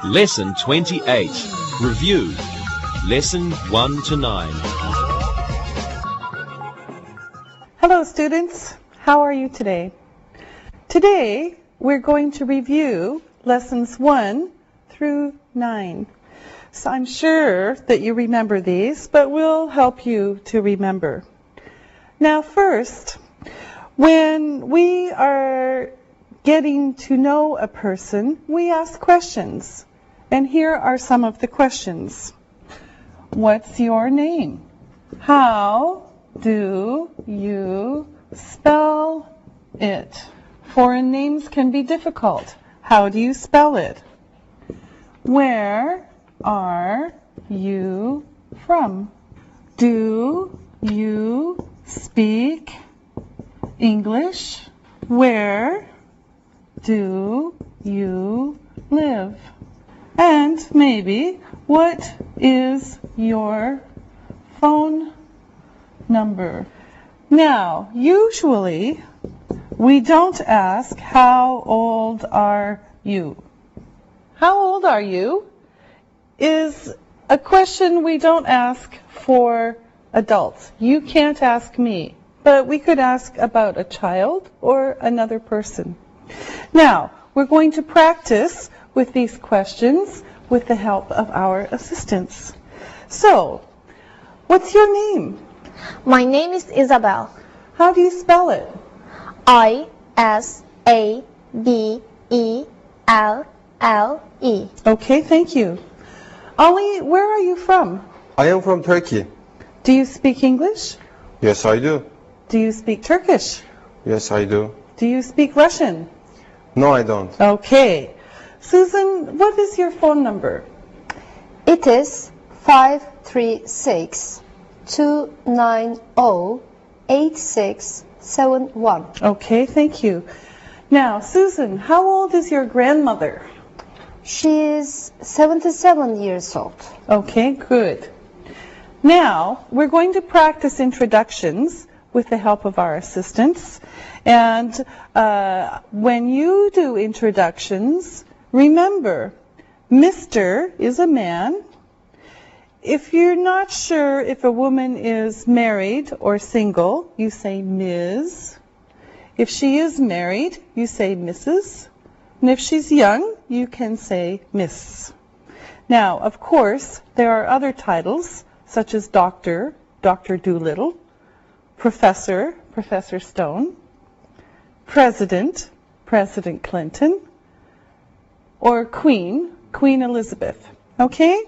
Lesson 28. Review. Lesson 1 to 9. Hello students, how are you today? Today we're going to review lessons 1 through 9. So I'm sure that you remember these, but we'll help you to remember. Now first, when we are getting to know a person, we ask questions. And here are some of the questions. What's your name? How do you spell it? Foreign names can be difficult. How do you spell it? Where are you from? Do you speak English? Where do you live? And maybe, what is your phone number? Now, usually, we don't ask, how old are you? How old are you is a question we don't ask for adults. You can't ask me, but we could ask about a child or another person. Now, we're going to practice with these questions with the help of our assistants. So, what's your name? My name is Isabel. How do you spell it? I-S-A-B-E-L-L-E. Okay, thank you. Ali, where are you from? I am from Turkey. Do you speak English? Yes, I do. Do you speak Turkish? Yes, I do. Do you speak Russian? No, I don't. Okay. Susan, what is your phone number? It is 536-290-8671. Okay, thank you. Now, Susan, how old is your grandmother? She is 77 years old. Okay, good. Now, we're going to practice introductions with the help of our assistants. And when you do introductions, remember, Mr. is a man. If you're not sure if a woman is married or single, you say Ms. If she is married, you say Mrs. And if she's young, you can say Miss. Now, of course, there are other titles, such as Doctor, Dr. Doolittle, Professor, Professor Stone, President, President Clinton, or Queen, Queen Elizabeth. Okay?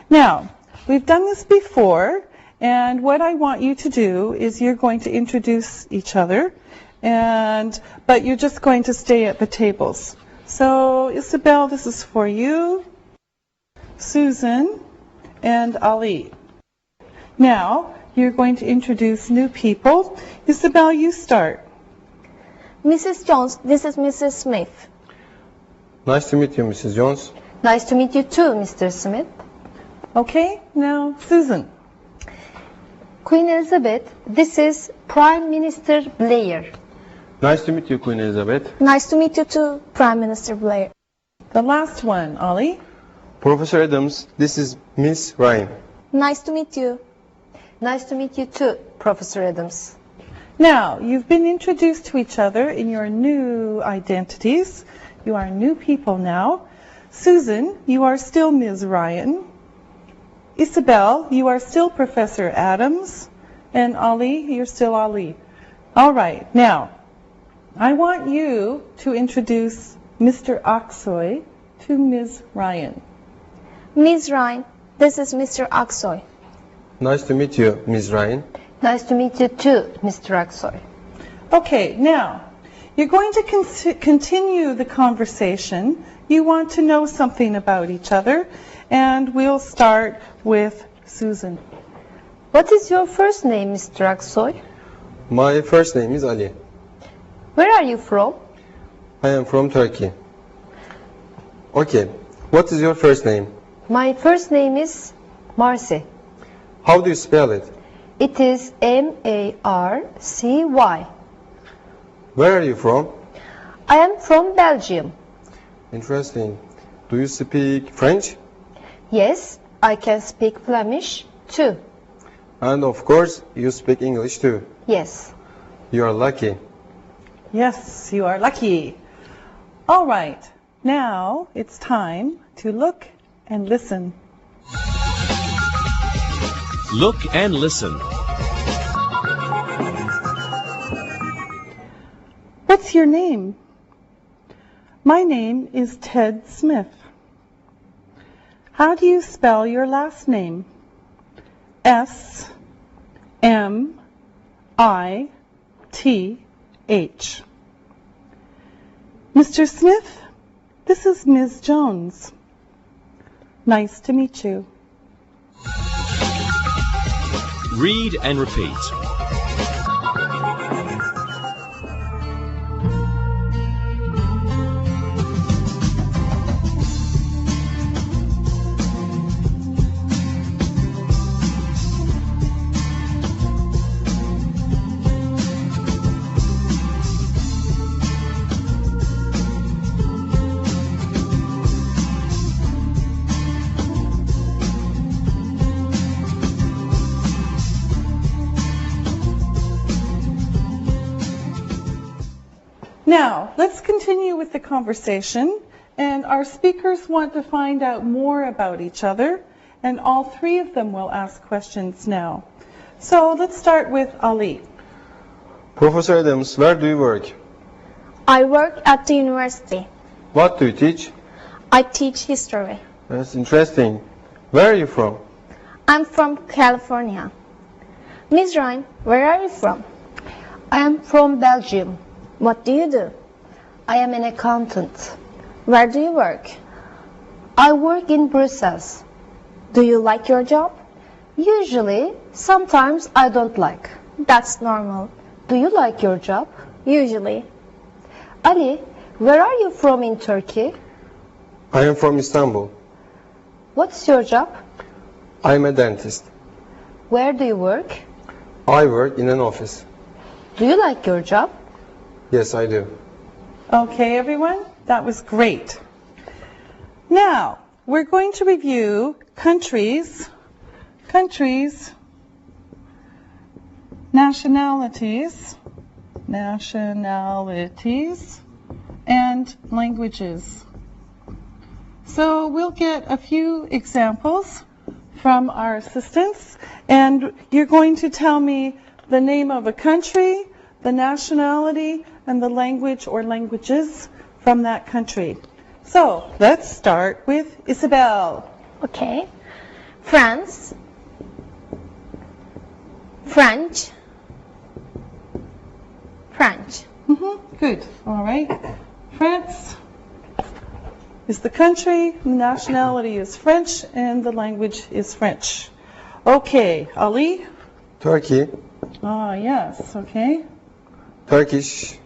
Now, we've done this before, and what I want you to do is you're going to introduce each other, but you're just going to stay at the tables. So, Isabel, this is for you, Susan, and Ali. Now, you're going to introduce new people. Isabel, you start. Mrs. Jones, this is Mrs. Smith. Nice to meet you, Mrs. Jones. Nice to meet you too, Mr. Smith. Okay, now Susan. Queen Elizabeth, this is Prime Minister Blair. Nice to meet you, Queen Elizabeth. Nice to meet you too, Prime Minister Blair. The last one, Ollie. Professor Adams, this is Miss Ryan. Nice to meet you. Nice to meet you too, Professor Adams. Now, you've been introduced to each other in your new identities. You are new people now. Susan, you are still Ms. Ryan. Isabel, you are still Professor Adams. And Ali, you're still Ali. All right, now, I want you to introduce Mr. Aksoy to Ms. Ryan. Ms. Ryan, this is Mr. Aksoy. Nice to meet you, Miss Ryan. Nice to meet you too, Mr. Aksoy. Okay, now, you're going to continue the conversation. You want to know something about each other, and we'll start with Susan. What is your first name, Mr. Aksoy? My first name is Ali. Where are you from? I am from Turkey. Okay, what is your first name? My first name is Marcy. How do you spell it? It is M-A-R-C-Y. Where are you from? I am from Belgium. Interesting. Do you speak French? Yes, I can speak Flemish too. And of course, you speak English too. Yes. You are lucky. Yes, you are lucky. All right, now it's time to look and listen. Look and listen. What's your name? My name is Ted Smith. How do you spell your last name? S-M-I-T-H. Mr. Smith, this is Ms. Jones. Nice to meet you. Read and repeat. Now, let's continue with the conversation, and our speakers want to find out more about each other, and all three of them will ask questions now. So let's start with Ali. Professor Adams, where do you work? I work at the university. What do you teach? I teach history. That's interesting. Where are you from? I'm from California. Ms. Ryan, where are you from? I am from Belgium. What do you do? I am an accountant. Where do you work? I work in Brussels. Do you like your job? Usually, sometimes I don't like. That's normal. Do you like your job? Usually. Ali, where are you from in Turkey? I am from Istanbul. What's your job? I am a dentist. Where do you work? I work in an office. Do you like your job? Yes, I do. Okay, everyone, that was great. Now, we're going to review countries, nationalities, and languages. So we'll get a few examples from our assistants, and you're going to tell me the name of a country, the nationality, and the language or languages from that country. So let's start with Isabel. Okay. France. French. French. Good. All right. France is the country, the nationality is French, and the language is French. Okay, Ali? Turkey. Ah, yes, okay. Turkish.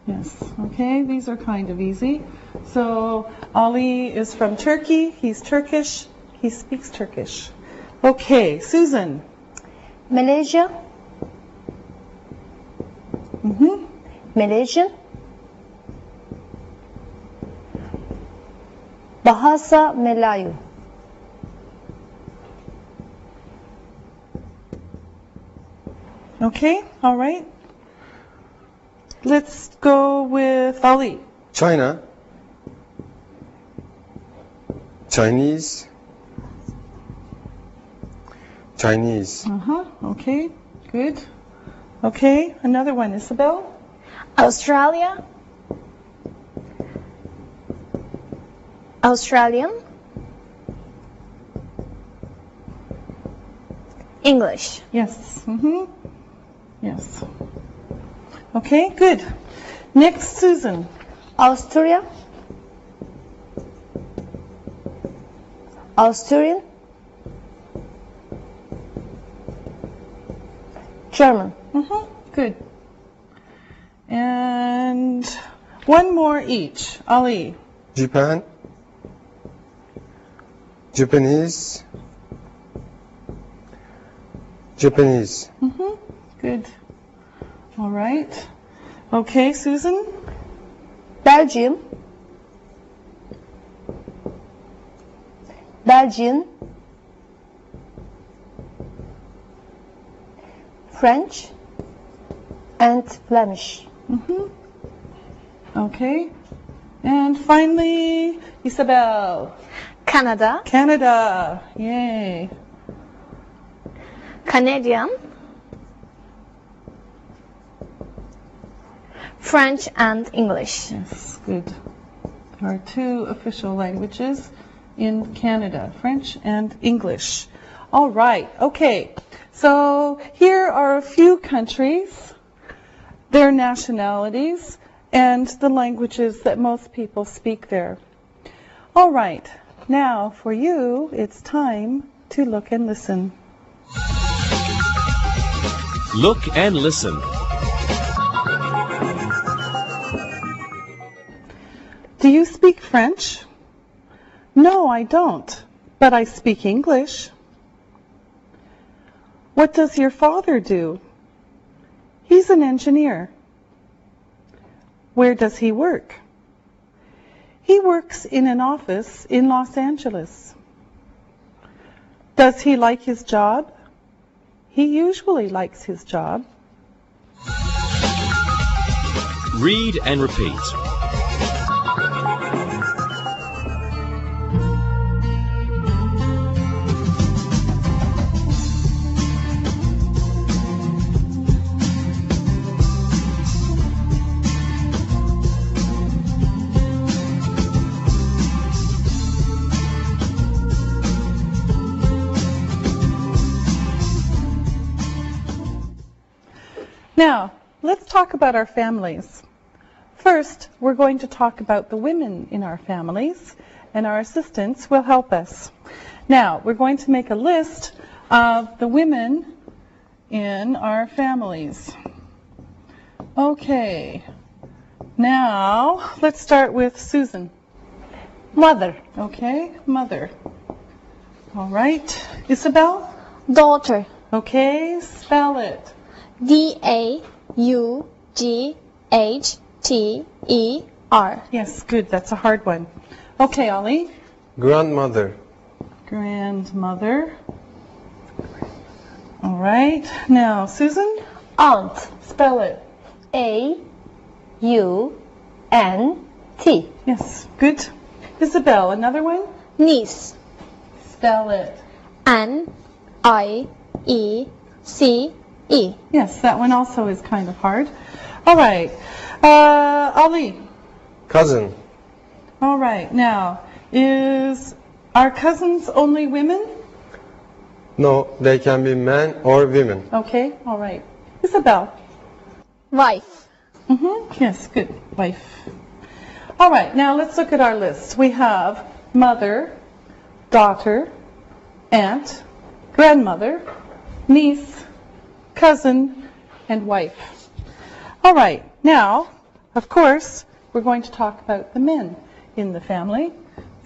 Yes, okay, these are kind of easy. So Ali is from Turkey, he's Turkish, he speaks Turkish. Okay, Susan. Malaysia. Malaysian. Bahasa Melayu. Okay, all right. Let's go with Ali. China. Chinese. Okay, good. Okay, another one, Isabel. Australia. Australian. English. Yes, yes. Okay, good. Next, Susan. Austria. Austrian. German. Good. And one more each. Ali. Japan. Japanese. Good. All right. Okay, Susan. Belgium, Belgian, French, and Flemish. Okay. And finally, Isabel. Canada, Canada. Yay. Canadian, French and English. Yes, good. There are two official languages in Canada, French and English. All right, okay. So here are a few countries, their nationalities, and the languages that most people speak there. All right, now for you, it's time to look and listen. Look and listen. Do you speak French? No, I don't, but I speak English. What does your father do? He's an engineer. Where does he work? He works in an office in Los Angeles. Does he like his job? He usually likes his job. Read and repeat. Now, let's talk about our families. First, we're going to talk about the women in our families, and our assistants will help us. Now, we're going to make a list of the women in our families. Okay, now let's start with Susan. Mother, Okay, mother. All right, Isabel? Daughter, Okay, spell it. D-A-U-G-H-T-E-R. Yes, good, that's a hard one. Okay, Ollie? Grandmother. Grandmother. All right, now Susan? aunt, Spell it. A-U-N-T. Yes, good. Isabel, another one? Niece, Spell it. N-I-E-C-E. Yes, that one also is kind of hard. All right, Ali. Cousin. All right, now, is our cousins only women? No, they can be men or women. Okay, all right. Isabel. Wife, Yes, good. Wife. All right, now let's look at our list. We have mother, daughter, aunt, grandmother, niece, cousin, and wife. All right, now, of course, we're going to talk about the men in the family.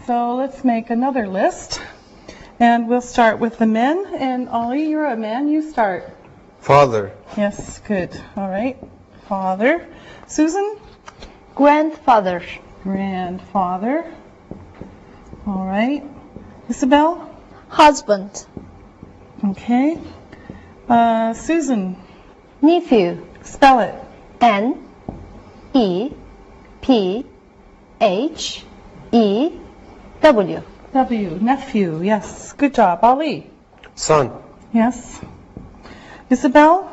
So let's make another list. And we'll start with the men. And Ollie, you're a man. You start. Father. Yes, good. All right. Father. Susan? Grandfather, Grandfather. All right. Isabel? husband, Okay. Susan? nephew, Spell it. N-E-P-H-E-W. W. Nephew. Yes. Good job. Ollie? Son. Yes. Isabel?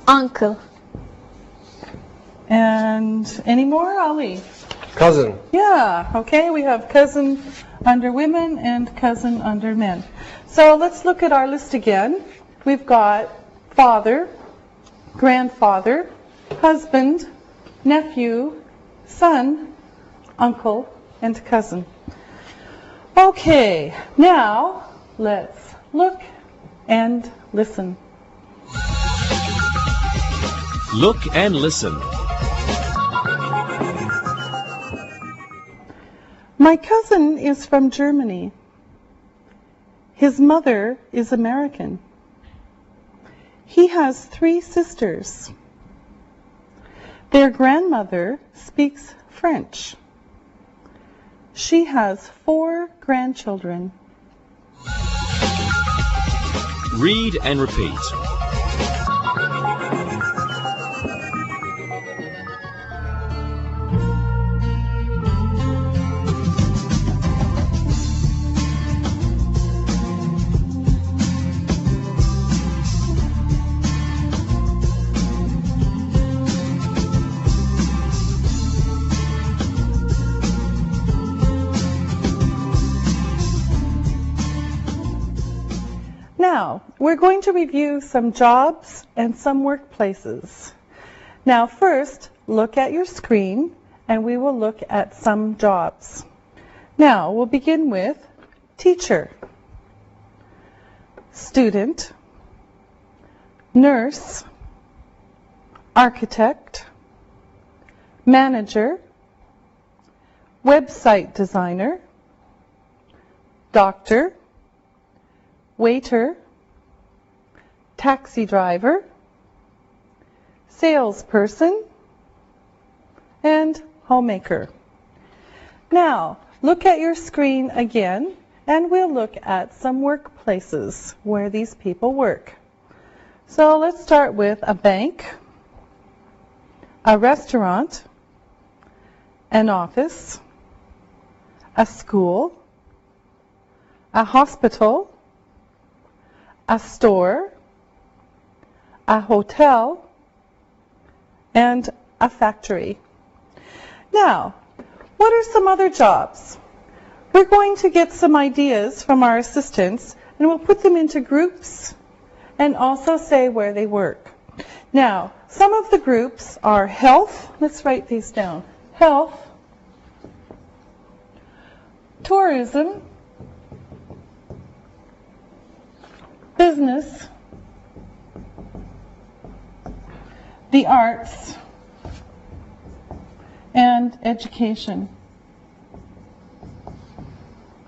uncle, And any more, Ollie? Cousin. Yeah, okay, we have cousin under women and cousin under men. So let's look at our list again. We've got father, grandfather, husband, nephew, son, uncle, and cousin. Okay, now let's look and listen. Look and listen. My cousin is from Germany. His mother is American. He has 3 sisters. Their grandmother speaks French. She has 4 grandchildren. Read and repeat. Now, we're going to review some jobs and some workplaces. Now, first, look at your screen and we will look at some jobs. Now, we'll begin with teacher, student, nurse, architect, manager, website designer, doctor, waiter, taxi driver, salesperson, and homemaker. Now, look at your screen again, and we'll look at some workplaces where these people work. So let's start with a bank, a restaurant, an office, a school, a hospital, a store, a hotel, and a factory. Now, what are some other jobs? We're going to get some ideas from our assistants and we'll put them into groups and also say where they work. Now, some of the groups are health. Let's write these down. Health, tourism, business, the arts, and education.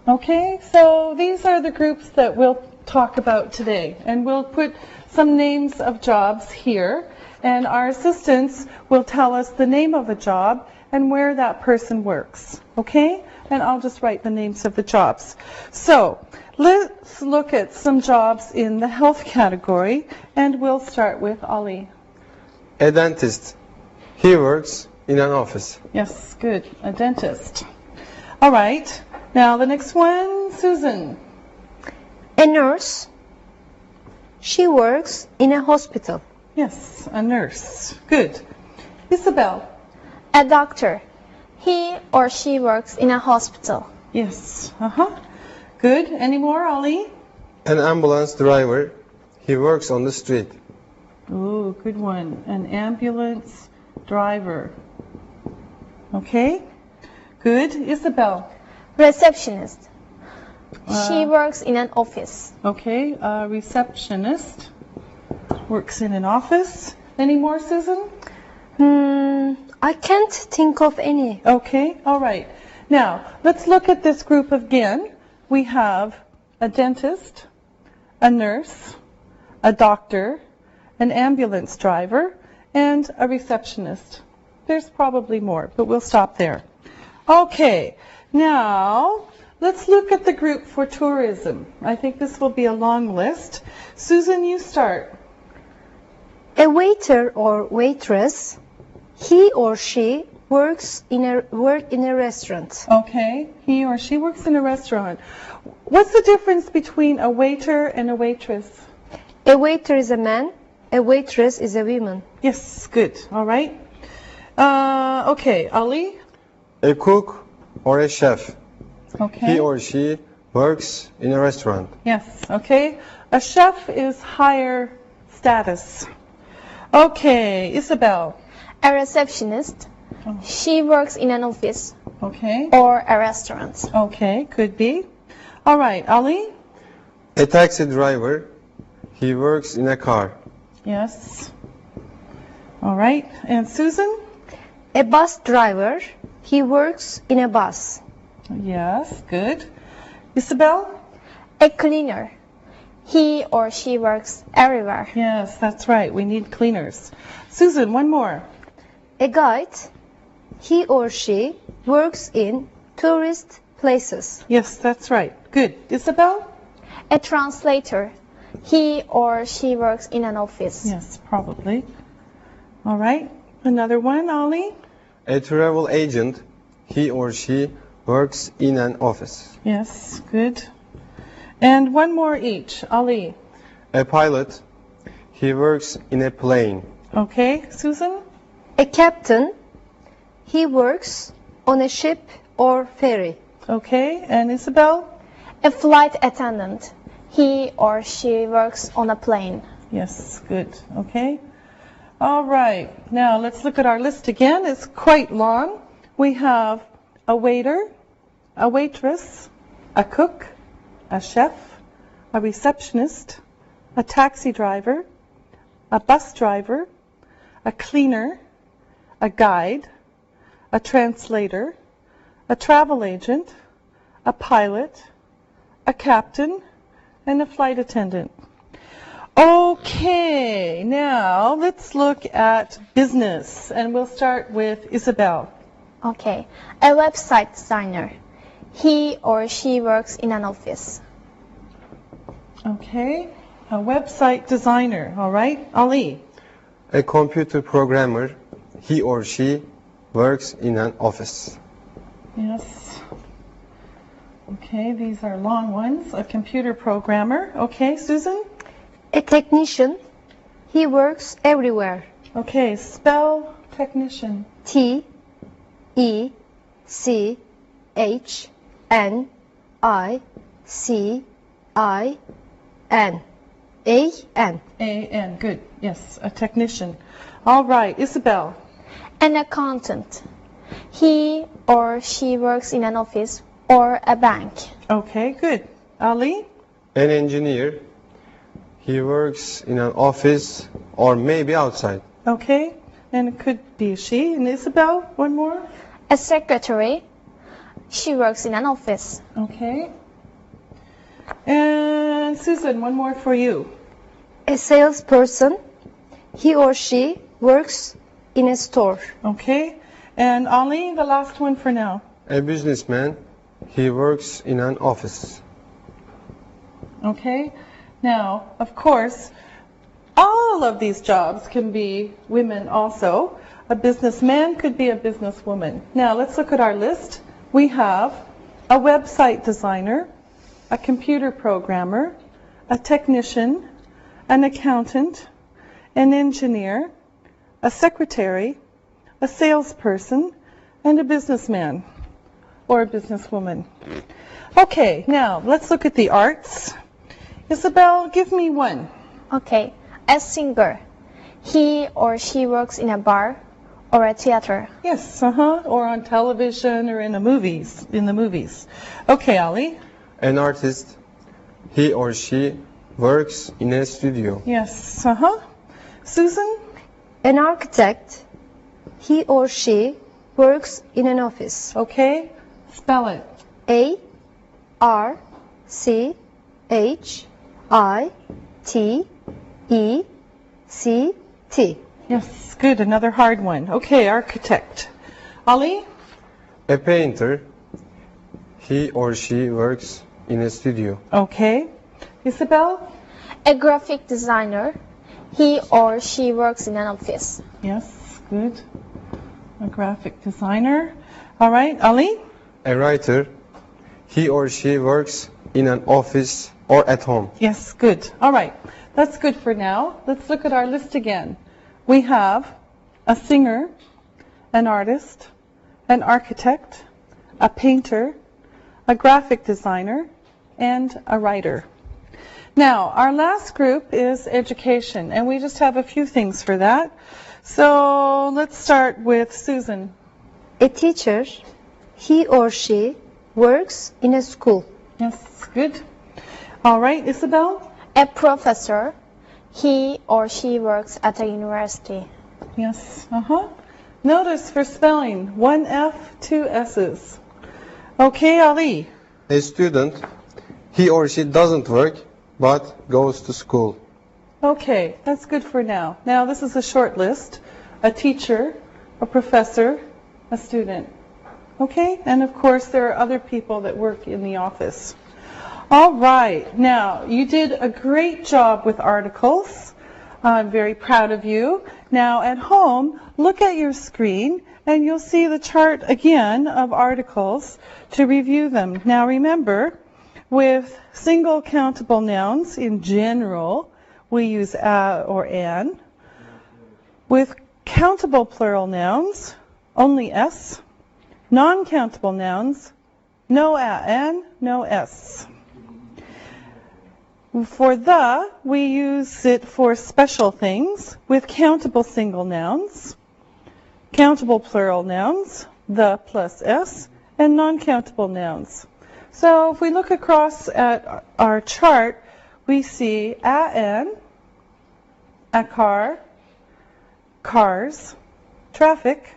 Okay, so these are the groups that we'll talk about today, and we'll put some names of jobs here, and our assistants will tell us the name of a job and where that person works. Okay, and I'll just write the names of the jobs. So let's look at some jobs in the health category, and we'll start with Ali. A dentist. He works in an office. Yes, good. A dentist. All right. Now the next one, Susan. A nurse. She works in a hospital. Yes, a nurse. Good. Isabel. A doctor. He or she works in a hospital. Yes. Good. Any more, Ali? An ambulance driver. He works on the street. Oh, good one. An ambulance driver. Okay. Good. Isabel. Receptionist. She works in an office. Okay. A receptionist works in an office. Any more, Susan? I can't think of any. Okay. All right. Now, let's look at this group again. We have a dentist, a nurse, a doctor, an ambulance driver, and a receptionist. There's probably more, but we'll stop there. Okay, now let's look at the group for tourism. I think this will be a long list. Susan, you start. A waiter or waitress. He or she works in a restaurant. Okay, he or she works in a restaurant. What's the difference between a waiter and a waitress? A waiter is a man. A waitress is a woman. Yes, good. All right. Okay, Ali? A cook or a chef. Okay. He or she works in a restaurant. Yes, okay. A chef is higher status. Okay, Isabel. A receptionist. She works in an office Okay. or a restaurant. Okay, could be. All right, Ali? A taxi driver. He works in a car. Yes. All right, and Susan? A bus driver. He works in a bus. Yes, good. Isabel? A cleaner. He or she works everywhere. Yes, that's right. We need cleaners. Susan, one more. A guide. He or she works in tourist places. Yes, that's right. Good. Isabel? A translator. He or she works in an office. Yes, probably. All right. Another one, Ollie? A travel agent. He or she works in an office. Yes, good. And one more each. Ali. A pilot. He works in a plane. Okay. Susan? A captain. He works on a ship or ferry. Okay. And Isabel? A flight attendant. He or she works on a plane. Yes, good. Okay. All right. Now let's look at our list again. It's quite long. We have a waiter, a waitress, a cook, a chef, a receptionist, a taxi driver, a bus driver, a cleaner, a guide, a translator, a travel agent, a pilot, a captain, and a flight attendant. Okay, now let's look at business, and we'll start with Isabel. Okay. A website designer. He or she works in an office. Okay, a website designer, all right. Ali. A computer programmer. He or she works in an office. Yes. Okay, these are long ones. A computer programmer. Okay, Susan? A technician. He works everywhere. Okay, spell technician. T E C H N I C I N A N. A-N, good. Yes, a technician. All right, Isabel. An accountant. He or she works in an office or a bank. Okay, good. Ali? An engineer. He works in an office or maybe outside. Okay, and it could be she. And Isabel, one more. A secretary. She works in an office. Okay. And Susan, one more for you. A salesperson. He or she works in a store. Okay. And Ali, the last one for now. A businessman. He works in an office. Okay. Now, of course, all of these jobs can be women also. A businessman could be a businesswoman. Now, let's look at our list. We have a website designer, a computer programmer, a technician, an accountant, an engineer, a secretary, a salesperson, and a businessman or a businesswoman. Okay, now let's look at the arts. Isabel, give me one. Okay. A singer. He or she works in a bar or a theater. Yes, or on television or in the movies. Okay, Ali. An artist. He or she works in a studio. Yes, Susan? An architect. He or she works in an office. Okay, spell it. A R C H I T E C T. Yes, good, another hard one. Okay, architect. Ali? A painter. He or she works in a studio. Okay. Isabel? A graphic designer. He or she works in an office. Yes, good. A graphic designer. All right, Ali? A writer. He or she works in an office or at home. Yes, good. All right, that's good for now. Let's look at our list again. We have a singer, an artist, an architect, a painter, a graphic designer, and a writer. Now, our last group is education, and we just have a few things for that. So let's start with Susan. A teacher. He or she works in a school. Yes, good. All right, Isabel? A professor. He or she works at a university. Yes, Notice for spelling, 1 F, 2 S's. Okay, Ali? A student. He or she doesn't work but goes to school. Okay, that's good for now. Now, this is a short list. A teacher, a professor, a student. Okay? And of course, there are other people that work in the office. All right. Now, you did a great job with articles. I'm very proud of you. Now, at home, look at your screen, and you'll see the chart again of articles to review them. Now, remember, with single countable nouns in general, we use a or an. With countable plural nouns, only s. Non-countable nouns, no a, an, no s. For the, we use it for special things with countable single nouns, countable plural nouns, the plus s, and non-countable nouns. So if we look across at our chart, we see an, a car, cars, traffic,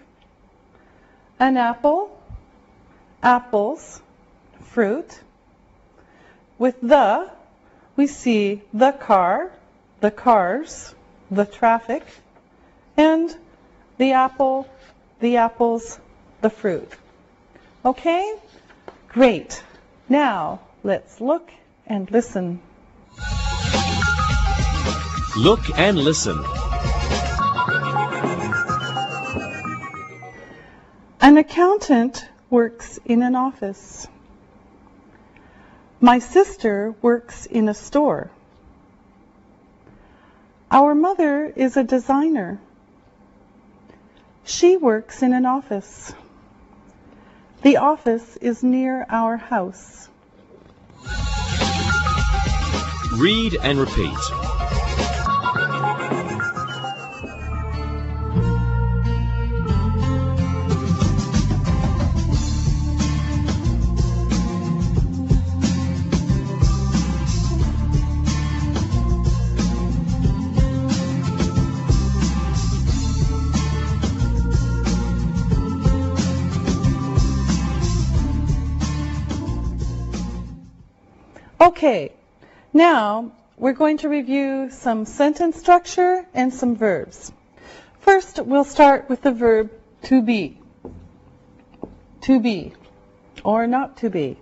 an apple, apples, fruit. With the, we see the car, the cars, the traffic, and the apple, the apples, the fruit. Okay? Great. Now, let's look and listen. Look and listen. An accountant works in an office. My sister works in a store. Our mother is a designer. She works in an office. The office is near our house. Read and repeat. Okay, now we're going to review some sentence structure and some verbs. First, we'll start with the verb to be, or not to be.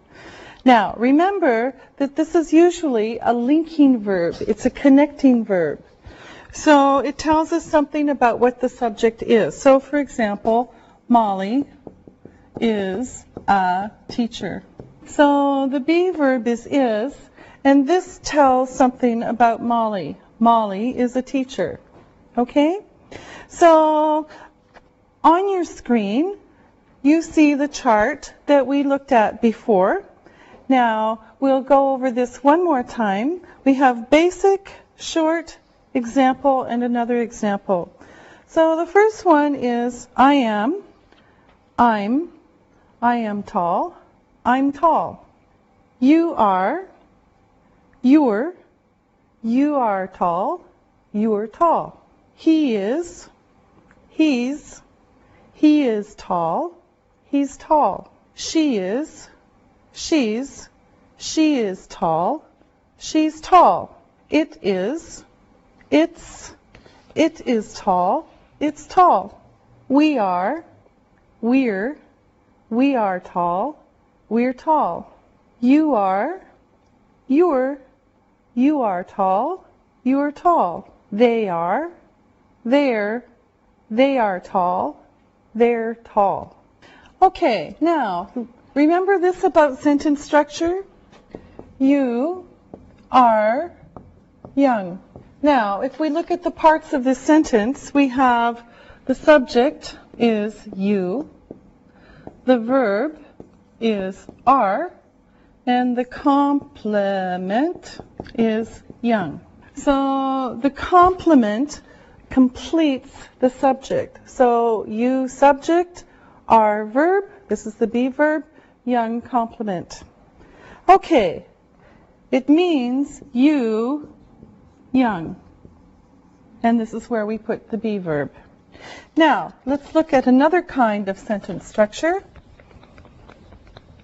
Now, remember that this is usually a linking verb. It's a connecting verb. So it tells us something about what the subject is. So, for example, Molly is a teacher. So the be verb is, and this tells something about Molly. Molly is a teacher. Okay? So on your screen, you see the chart that we looked at before. Now, we'll go over this one more time. We have basic, short, example, and another example. So the first one is I am tall. I'm tall. You are, you're, you are tall, you're tall. He is, he is tall, he's tall. She is, she is tall, she's tall. It is, it is tall, it's tall. We are, we are tall, we're tall. You are, you are tall, you're tall. They are, they are tall, they're tall. Okay, now, remember this about sentence structure? You are young. Now, if we look at the parts of this sentence, we have the subject is you, the verb is are, and the complement is young. So the complement completes the subject. So you subject, are verb, this is the be verb, young complement. Okay, it means you young. And this is where we put the be verb. Now, let's look at another kind of sentence structure.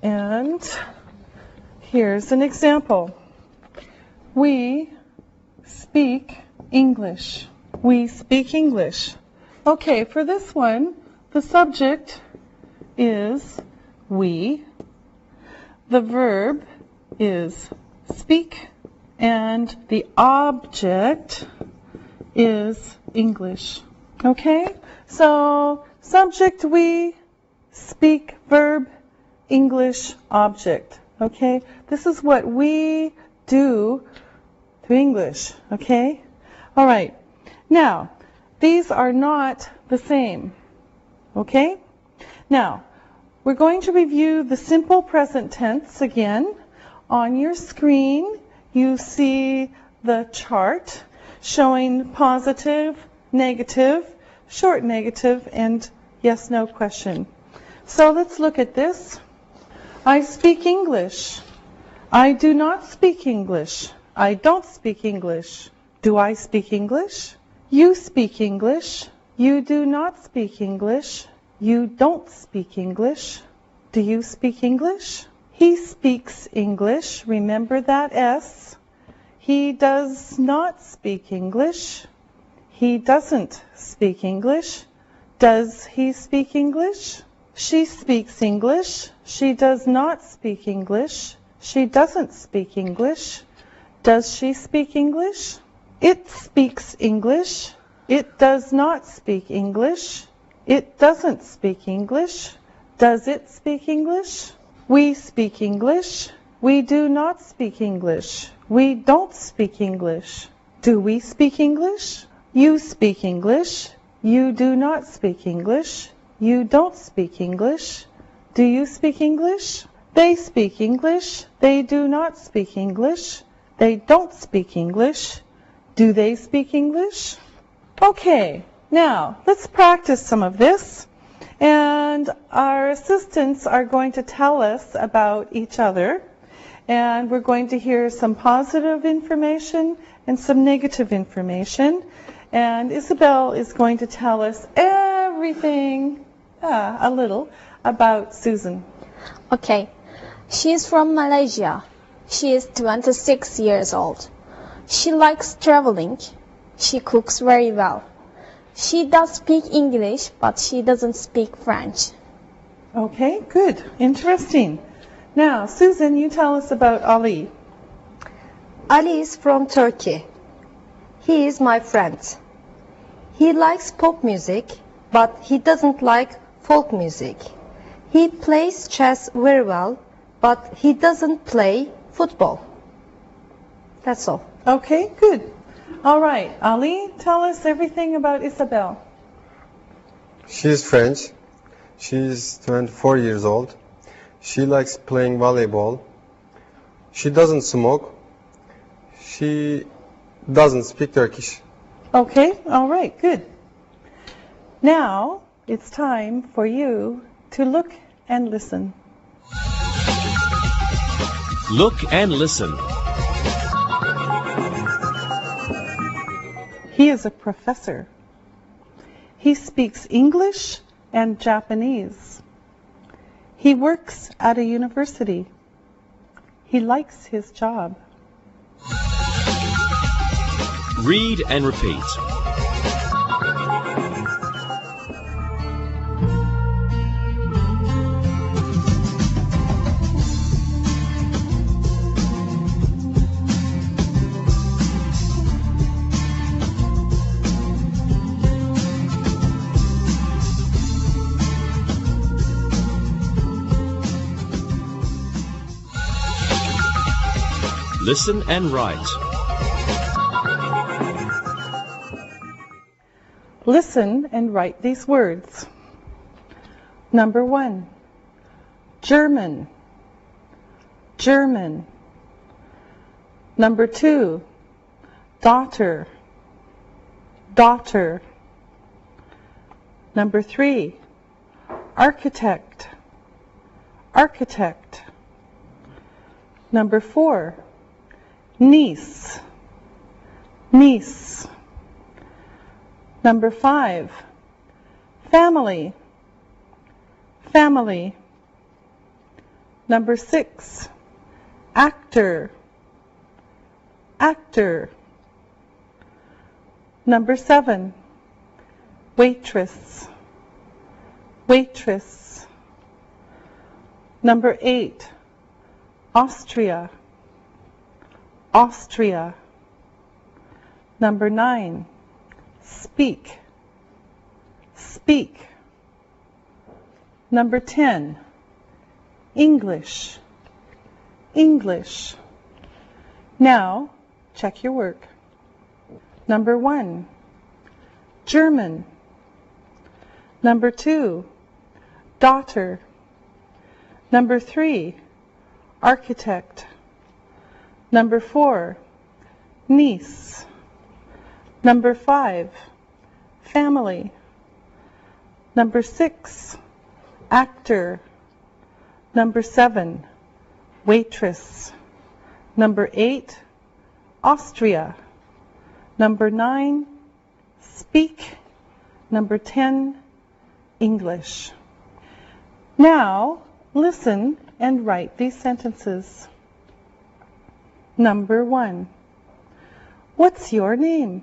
And here's an example. We speak English. We speak English. Okay, for this one, the subject is we. The verb is speak. And the object is English. Okay? So, subject we, speak, verb, English, object. Okay? This is what we do through English. Okay? All right. Now, these are not the same. Okay? Now, we're going to review the simple present tense again. On your screen, you see the chart showing positive, negative, short negative, and yes, no question. So let's look at this. I speak English. I do not speak English. I don't speak English. Do I speak English? You speak English. You do not speak English. You don't speak English. Do you speak English? He speaks English. Remember that S. He does not speak English. He doesn't speak English. Does he speak English? She speaks English. She does not speak English. She doesn't speak English. Does she speak English? It speaks English. It does not speak English. It doesn't speak English. Does it speak English? We speak English. We do not speak English. We don't speak English. Do we speak English? You speak English. You do not speak English. You don't speak English. Do you speak English? They speak English. They do not speak English. They don't speak English. Do they speak English? Okay, now let's practice some of this. And our assistants are going to tell us about each other. And we're going to hear some positive information and some negative information. And Isabel is going to tell us everything, a little, about Susan. Okay. She's from Malaysia. She is 26 years old. She likes traveling. She cooks very well. She does speak English, but she doesn't speak French. Okay, good. Interesting. Now, Susan, you tell us about Ali. Ali is from Turkey. He is my friend. He likes pop music, but he doesn't like folk music. He plays chess very well, but he doesn't play football. That's all. Okay, good. All right, Ali, tell us everything about Isabel. She is French. She is 24 years old. She likes playing volleyball. She doesn't smoke. She doesn't speak Turkish. Okay, all right, good. Now it's time for you to look and listen. Look and listen. He is a professor. He speaks English and Japanese. He works at a university. He likes his job. Read and repeat. Listen and write. Listen and write these words. Number 1, German, German. Number 2, daughter, daughter. Number 3, architect, architect. Number 4, niece, niece. Number 5, family, family. Number 6, actor, actor. Number 7, waitress, waitress. Number 8, Austria, Austria. Number 9, speak, speak. Number 10, English, English. Now, check your work. Number 1, German. Number 2, daughter. Number 3, architect. Number 4, niece. Number 5, family. Number 6, actor. Number 7, waitress. Number 8, Austria. Number 9, speak. Number 10, English. Now, listen and write these sentences. Number 1, what's your name?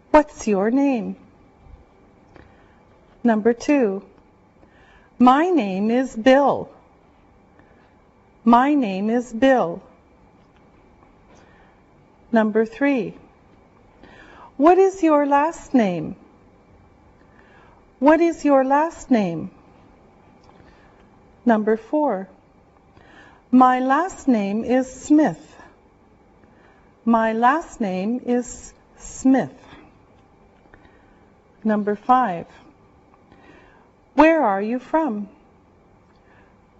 What's your name? Number 2, my name is Bill. My name is Bill. Number 3, what is your last name? What is your last name? Number 4, my last name is Smith. My last name is Smith. Number 5, where are you from?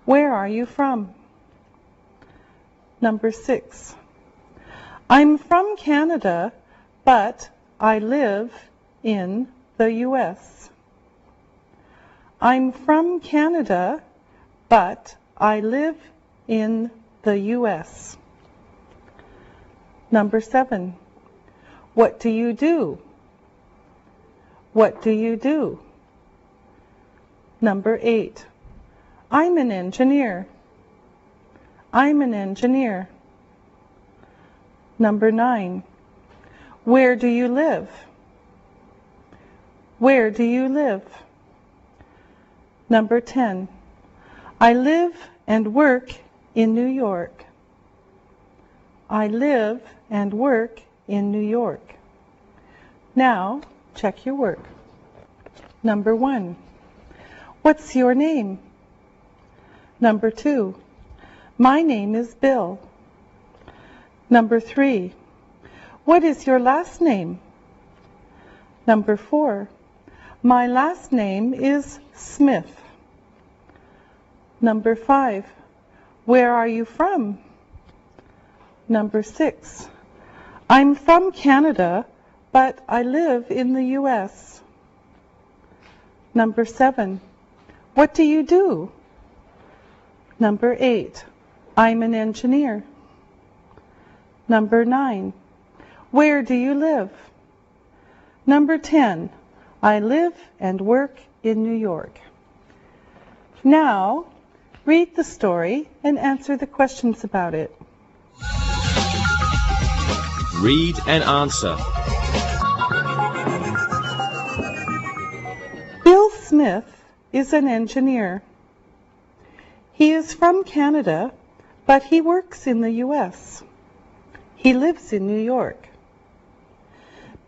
Where are you from? Number 6, I'm from Canada, but I live in the U.S. I'm from Canada, but I live in the U.S. Number 7, what do you do? What do you do? Number 8, I'm an engineer. I'm an engineer. Number 9, where do you live? Where do you live? Number 10, I live and work in New York. I live and work in New York. Now, check your work. Number 1, what's your name? Number 2, my name is Bill. Number 3, what is your last name? Number 4, my last name is Smith. Number 5, where are you from? Number 6, I'm from Canada, but I live in the U.S. Number 7, what do you do? Number 8, I'm an engineer. Number 9, where do you live? Number 10, I live and work in New York. Now, read the story and answer the questions about it. Read and answer. Bill Smith is an engineer. He is from Canada, but he works in the U.S. He lives in New York.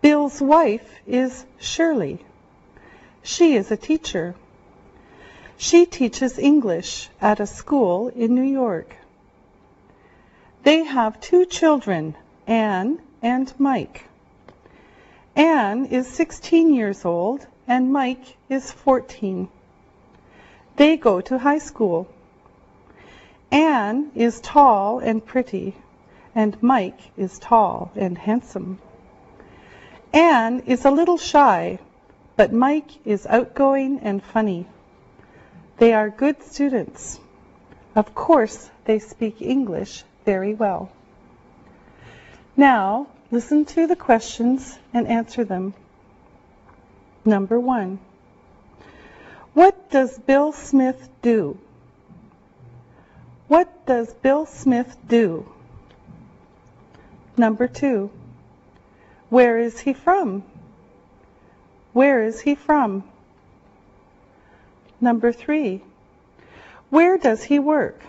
Bill's wife is Shirley. She is a teacher. She teaches English at a school in New York. They have 2 children, Anne and Mike. Anne is 16 years old and Mike is 14. They go to high school. Anne is tall and pretty, and Mike is tall and handsome. Anne is a little shy, but Mike is outgoing and funny. They are good students. Of course, they speak English very well. Now, listen to the questions and answer them. Number 1, what does Bill Smith do? What does Bill Smith do? Number 2, where is he from? Where is he from? Number 3, Where does he work?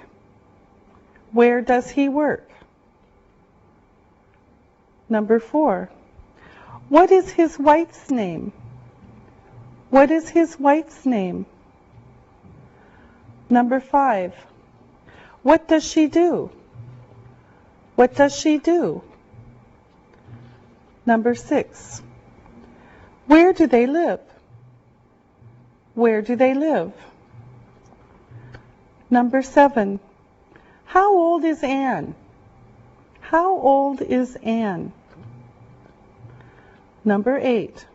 Where does he work? Number 4. What is his wife's name? What is his wife's name? Number 5. What does she do? What does she do? Number 6. Where do they live? Where do they live? Number 7. How old is Anne? How old is Anne? Number 8.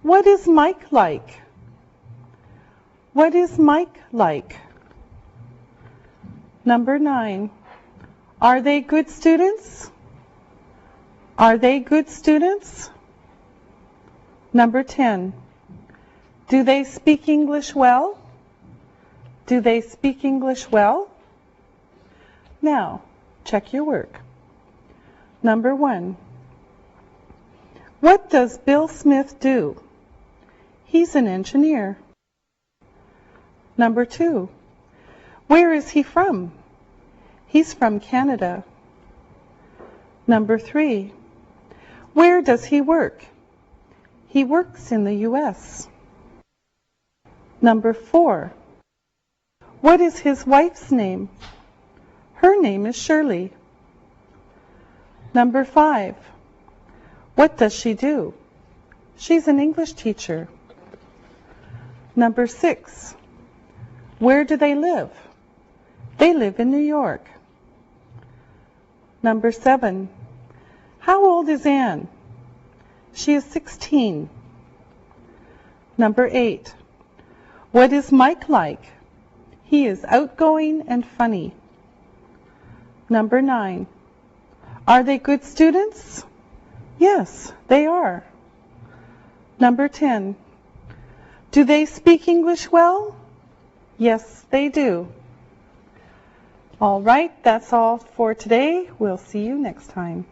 What is Mike like? What is Mike like? Number 9. Are they good students? Are they good students? Number 10. Do they speak English well? Do they speak English well? Now, check your work. Number 1. What does Bill Smith do? He's an engineer. Number 2. Where is he from? He's from Canada. Number 3. Where does he work? He works in the U.S. Number 4. What is his wife's name? Her name is Shirley. Number 5. What does she do? She's an English teacher. Number 6. Where do they live? They live in New York. Number 7. How old is Anne? She is 16. Number 8. What is Mike like? He is outgoing and funny. Number 9. Are they good students? Yes, they are. Number 10. Do they speak English well? Yes, they do. All right, that's all for today. We'll see you next time.